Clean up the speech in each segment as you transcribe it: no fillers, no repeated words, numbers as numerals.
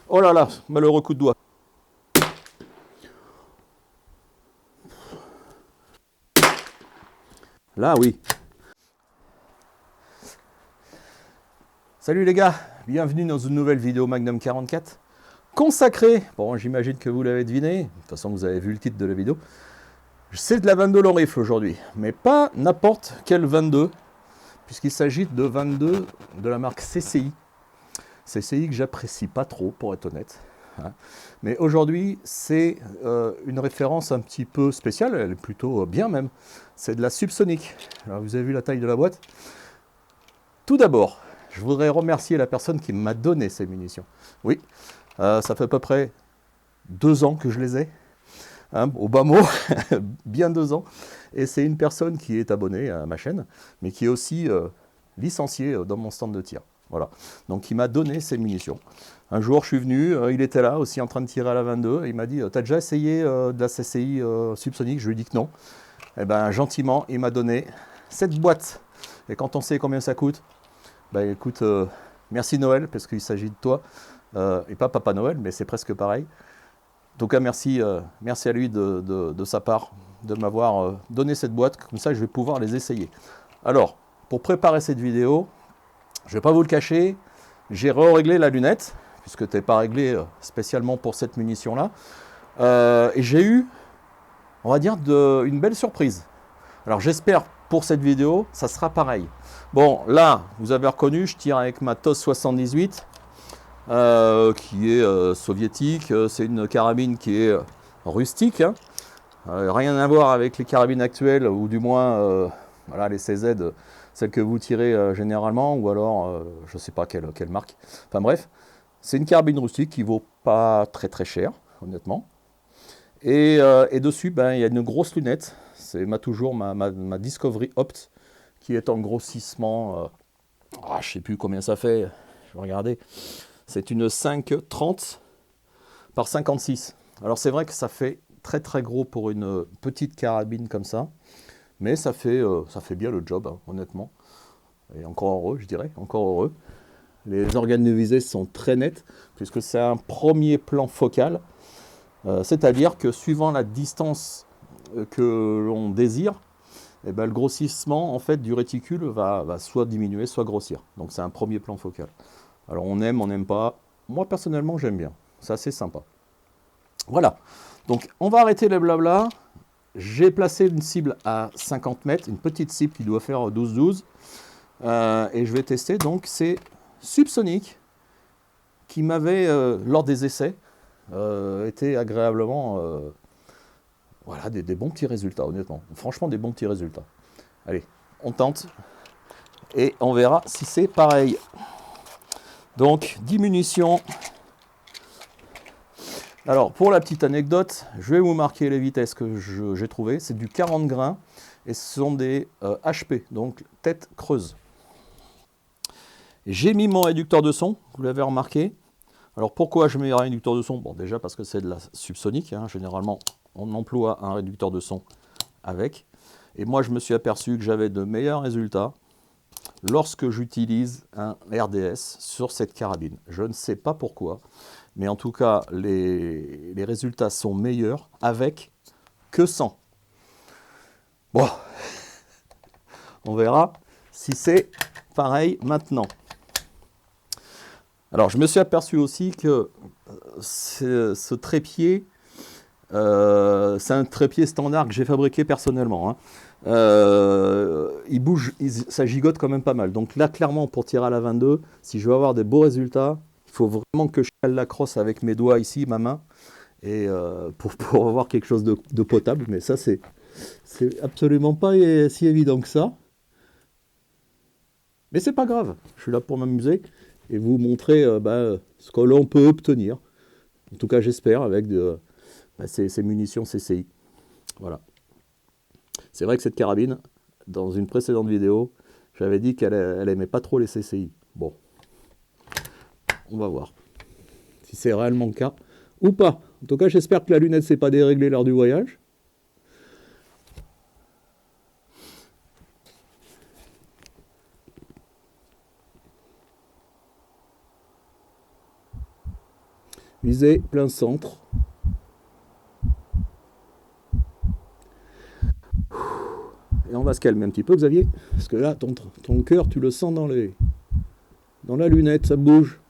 Oh là là, malheureux coup de doigt. Là, oui. Salut les gars, bienvenue dans une nouvelle vidéo Magnum 44 consacrée, bon j'imagine que vous l'avez deviné, de toute façon vous avez vu le titre de la vidéo, c'est de la 22 long rifle aujourd'hui, mais pas n'importe quelle 22, puisqu'il s'agit de 22 de la marque CCI. CCI que j'apprécie pas trop pour être honnête. Mais aujourd'hui c'est une référence un petit peu spéciale, elle est plutôt bien même, c'est de la subsonique. Alors vous avez vu la taille de la boîte. Tout d'abord, je voudrais remercier la personne qui m'a donné ces munitions. Oui, ça fait à peu près 2 ans que je les ai, hein, au bas mot, bien 2 ans. Et c'est une personne qui est abonnée à ma chaîne, mais qui est aussi licenciée dans mon stand de tir. Voilà. Donc il m'a donné ces munitions. Un jour, je suis venu, il était là aussi en train de tirer à la 22, et il m'a dit « T'as déjà essayé de la CCI subsonique ?» Je lui ai dit que non. Et bien gentiment, il m'a donné cette boîte. Et quand on sait combien ça coûte, bah écoute, merci Noël, parce qu'il s'agit de toi, et pas Papa Noël, mais c'est presque pareil. En tout cas, merci, merci à lui de sa part, de m'avoir donné cette boîte, comme ça je vais pouvoir les essayer. Alors, pour préparer cette vidéo, je ne vais pas vous le cacher, j'ai réglé la lunette, puisque tu n'es pas réglé spécialement pour cette munition-là, et j'ai eu, on va dire, une belle surprise. Alors j'espère pour cette vidéo, ça sera pareil. Bon, là, vous avez reconnu, je tire avec ma TOS 78, qui est soviétique. C'est une carabine qui est rustique, hein. Rien à voir avec les carabines actuelles, ou du moins voilà, les CZ, celles que vous tirez généralement, ou alors je ne sais pas quelle marque. Enfin bref, c'est une carabine rustique qui vaut pas très très cher, honnêtement. Et dessus, ben, il y a une grosse lunette. C'est toujours ma Discovery Opt qui est en grossissement. Je ne sais plus combien ça fait. Je vais regarder. C'est une 5,30 par 56. Alors c'est vrai que ça fait très très gros pour une petite carabine comme ça. Mais ça fait bien le job, hein, honnêtement. Et encore heureux, je dirais. Encore heureux. Les organes de visée sont très nets, puisque c'est un premier plan focal. C'est-à-dire que suivant la distance que l'on désire, eh ben, le grossissement en fait, du réticule va soit diminuer, soit grossir. Donc c'est un premier plan focal. Alors on aime, on n'aime pas. Moi personnellement j'aime bien. C'est assez sympa. Voilà. Donc on va arrêter les blabla. J'ai placé une cible à 50 mètres, une petite cible qui doit faire 12-12. Et je vais tester donc ces subsoniques qui m'avaient, lors des essais, été agréablement... voilà, des bons petits résultats, honnêtement. Franchement, des bons petits résultats. Allez, on tente et on verra si c'est pareil. Donc, 10 munitions. Alors, pour la petite anecdote, je vais vous marquer les vitesses que j'ai trouvées. C'est du 40 grains et ce sont des HP, donc tête creuse. J'ai mis mon réducteur de son, vous l'avez remarqué. Alors, pourquoi je mets un réducteur de son? Bon, déjà parce que c'est de la subsonique, hein. Généralement, on emploie un réducteur de son avec. Et moi, je me suis aperçu que j'avais de meilleurs résultats lorsque j'utilise un RDS sur cette carabine. Je ne sais pas pourquoi, mais en tout cas, les résultats sont meilleurs avec que sans. Bon, on verra si c'est pareil maintenant. Alors, je me suis aperçu aussi que ce trépied, c'est un trépied standard que j'ai fabriqué personnellement, hein. Il bouge, ça gigote quand même pas mal. Donc là, clairement, pour tirer à la 22, si je veux avoir des beaux résultats, il faut vraiment que je cale la crosse avec mes doigts ici, ma main, et pour avoir quelque chose de potable. Mais ça, c'est absolument pas si évident que ça. Mais c'est pas grave, je suis là pour m'amuser et vous montrer ce que l'on peut obtenir. En tout cas, j'espère, avec ces munitions CCI. Voilà. C'est vrai que cette carabine, dans une précédente vidéo, j'avais dit qu'elle aimait pas trop les CCI. Bon, on va voir si c'est réellement le cas ou pas. En tout cas, j'espère que la lunette s'est pas déréglée lors du voyage. Visez plein centre. Et on va se calmer un petit peu, Xavier, parce que là, ton cœur, tu le sens dans la lunette, ça bouge.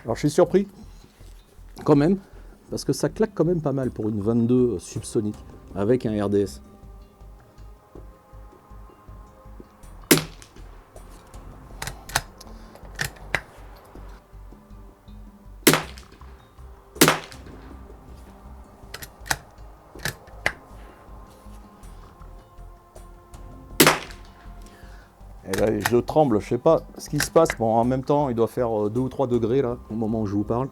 Alors je suis surpris, quand même, parce que ça claque quand même pas mal pour une 22 subsonique, avec un RDS. Et là, je tremble, je sais pas ce qui se passe. Bon, en même temps, il doit faire 2 ou 3 degrés là, au moment où je vous parle.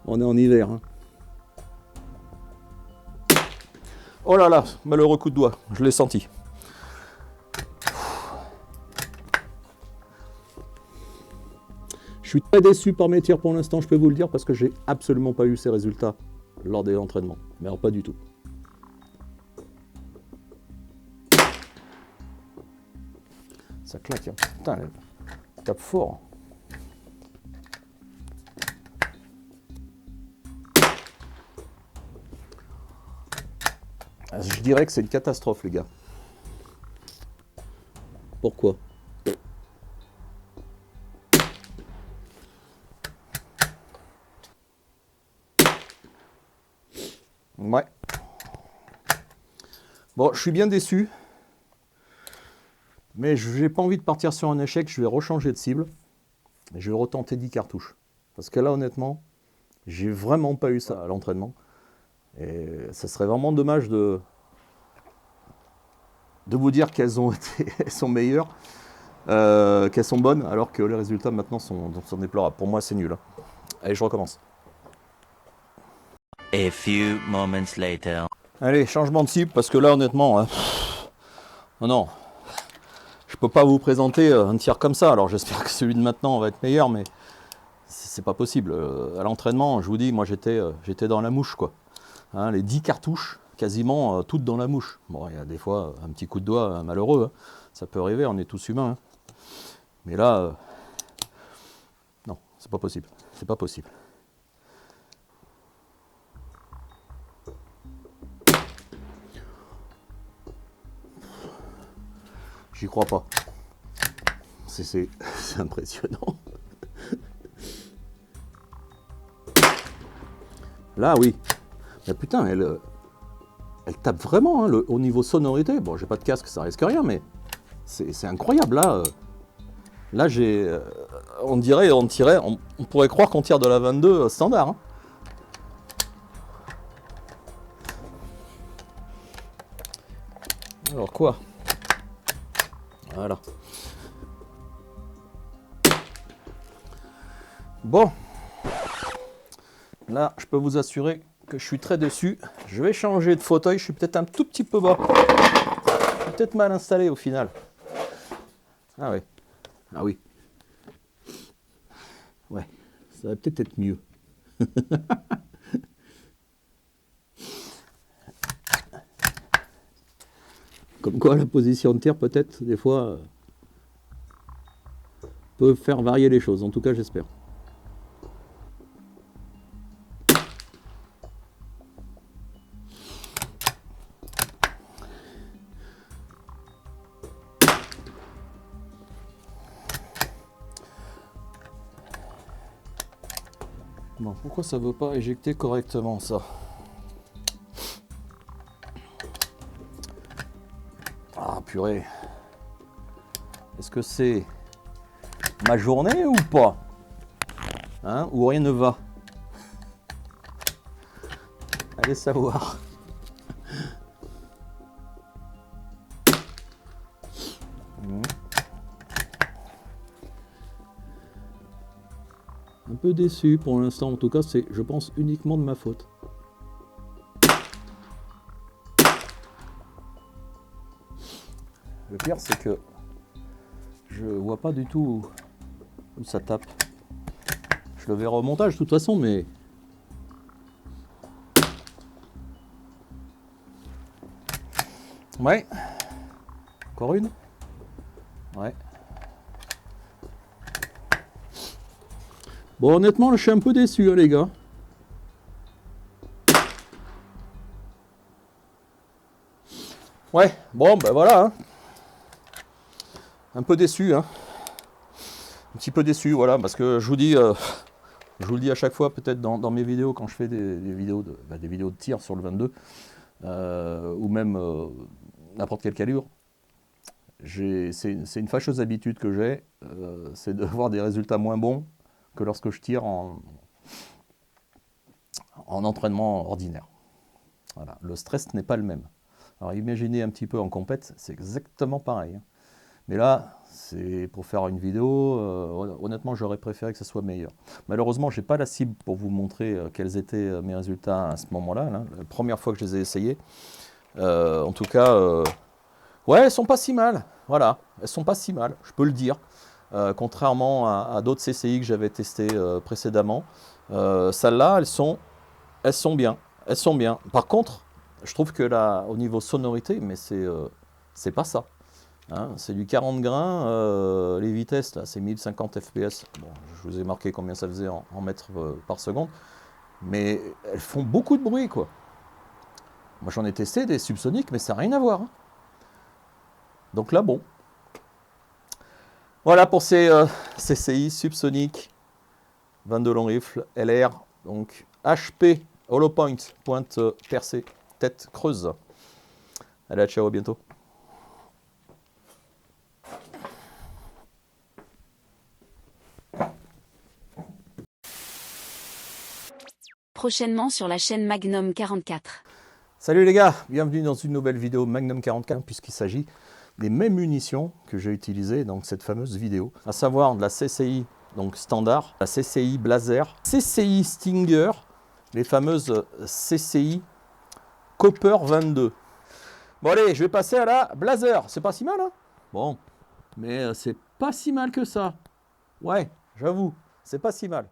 On est en hiver. Hein. Oh là là, malheureux coup de doigt, je l'ai senti. Je suis très déçu par mes tirs pour l'instant, je peux vous le dire, parce que j'ai absolument pas eu ces résultats lors des entraînements. Mais alors pas du tout. Ça claque, hein. Putain, elle tape fort. Je dirais que c'est une catastrophe, les gars. Pourquoi ? Ouais. Bon, je suis bien déçu. Mais je n'ai pas envie de partir sur un échec. Je vais rechanger de cible. Et je vais retenter 10 cartouches. Parce que là, honnêtement, j'ai vraiment pas eu ça à l'entraînement. Et ça serait vraiment dommage de vous dire qu'elles ont été, elles sont meilleures, qu'elles sont bonnes, alors que les résultats maintenant sont déplorables. Pour moi, c'est nul. Hein. Allez, je recommence. A few moments later. Allez, changement de cible, parce que là, honnêtement, non, je peux pas vous présenter un tir comme ça. Alors, j'espère que celui de maintenant va être meilleur, mais c'est pas possible. À l'entraînement, je vous dis, moi, j'étais dans la mouche, quoi. Hein, les 10 cartouches, quasiment toutes dans la mouche. Bon, il y a des fois un petit coup de doigt malheureux, hein. Ça peut arriver, on est tous humains. Hein. Mais là, non, c'est pas possible. C'est pas possible. J'y crois pas. C'est impressionnant. Là, oui. Mais putain, elle tape vraiment hein, au niveau sonorité. Bon, j'ai pas de casque, ça risque rien, mais c'est incroyable. Là j'ai. On pourrait croire qu'on tire de la 22 standard. Hein. Alors quoi ? Voilà. Bon. Là, je peux vous assurer que je suis très déçu. Je vais changer de fauteuil. Je suis peut-être un tout petit peu bas. Je suis peut-être mal installé au final. Ah oui. Ah oui. Ouais. Ça va peut-être être mieux. Comme quoi, la position de tir, peut-être, des fois, peut faire varier les choses. En tout cas, j'espère. Bon, pourquoi ça ne veut pas éjecter correctement, ça ? Ah, purée. Est-ce que c'est ma journée ou pas ? Hein ? Ou rien ne va ? Allez savoir. Un peu déçu pour l'instant, en tout cas, c'est, je pense, uniquement de ma faute. Le pire, c'est que je vois pas du tout où ça tape. Je le verrai au montage de toute façon, mais Ouais. Encore une. Ouais. Bon, honnêtement, je suis un peu déçu, hein, les gars. Ouais, bon, ben voilà. Hein. Un peu déçu, hein. Un petit peu déçu, voilà, parce que je vous le dis à chaque fois, peut-être dans mes vidéos, quand je fais des vidéos de tir sur le 22, ou même n'importe quel calibre, c'est une fâcheuse habitude que j'ai, c'est d'avoir des résultats moins bons que lorsque je tire en entraînement ordinaire. Voilà. Le stress n'est pas le même. Alors imaginez un petit peu en compète, c'est exactement pareil. Hein. Mais là, c'est pour faire une vidéo, honnêtement, j'aurais préféré que ça soit meilleur. Malheureusement, je n'ai pas la cible pour vous montrer quels étaient mes résultats à ce moment-là, là, la première fois que je les ai essayés. En tout cas, ouais, elles sont pas si mal. Voilà, elles sont pas si mal, je peux le dire. Contrairement à d'autres CCI que j'avais testées précédemment. Celles-là, elles sont bien. Elles sont bien. Par contre, je trouve que là, au niveau sonorité, mais c'est pas ça. Hein, c'est du 40 grains, les vitesses là, c'est 1050 fps. Bon, je vous ai marqué combien ça faisait en mètres par seconde, mais elles font beaucoup de bruit quoi. Moi j'en ai testé des subsoniques, mais ça n'a rien à voir. Hein. Donc là, bon. Voilà pour ces CCI subsoniques 22 long rifle LR, donc HP Hollow Point, pointe percée, tête creuse. Allez, ciao, à bientôt. Prochainement sur la chaîne Magnum 44. Salut les gars, bienvenue dans une nouvelle vidéo Magnum 44 puisqu'il s'agit des mêmes munitions que j'ai utilisées dans cette fameuse vidéo, à savoir de la CCI donc standard, la CCI Blazer, CCI Stinger, les fameuses CCI Copper 22. Bon allez, je vais passer à la Blazer, c'est pas si mal hein. Bon, mais c'est pas si mal que ça. Ouais, j'avoue, c'est pas si mal.